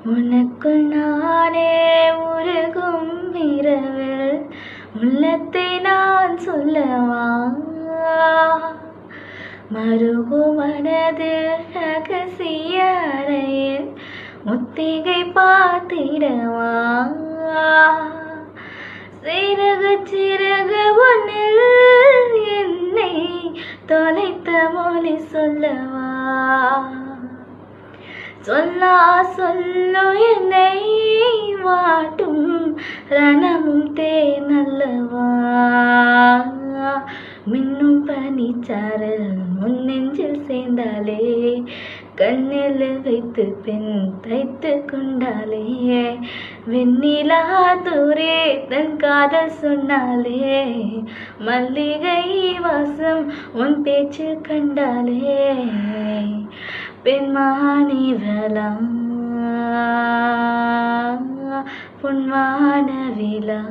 உனக்குள் நானே உருகும் இரவில் உள்ளத்தை நான் சொல்லவா? மருகும் மனதில் ரகசிய அறையில் முத்திகை பார்த்திடவா? சிறகு சிறகு ஒன்னில் என்னை தொலைத்த மொழி சொல்லவா? சொல்லா சொல்லோ என்னை வாட்டும் ரணமும் தேனல்லவா? மின்னும் பனிச்சாரல் முன் நெஞ்சில் சேர்ந்தாலே கண்ணில் வைத்து பெண் தைத்து கொண்டாலே வெண்ணிலா தூரே தன் காதல் சொன்னாலே மல்லிகை வாசம் உன் பேச்சு கண்டாலே பெண்மானி வலம் பொன்வான விழா